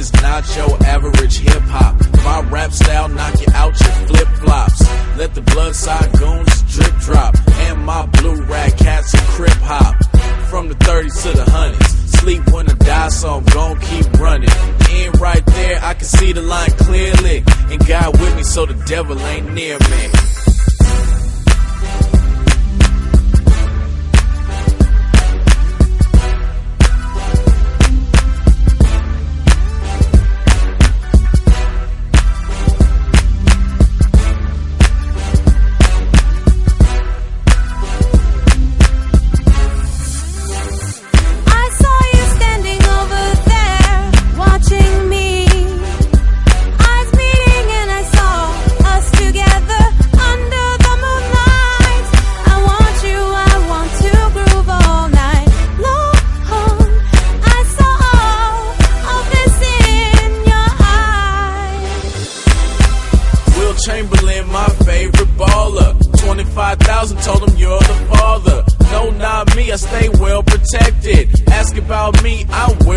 is not your average hip-hop. My rap style knock you out your flip-flops. Let the blood side goons drip drop. And my blue rag cats and crip hop. From the 30s to the 100s. Sleep when I die, so I'm gon' keep running. And right there, I can see the line clearly. And God with me, so the devil ain't near me. Chamberlain, my favorite baller. 25,000 told him you're the father. No, not me, I stay well protected. Ask about me, I will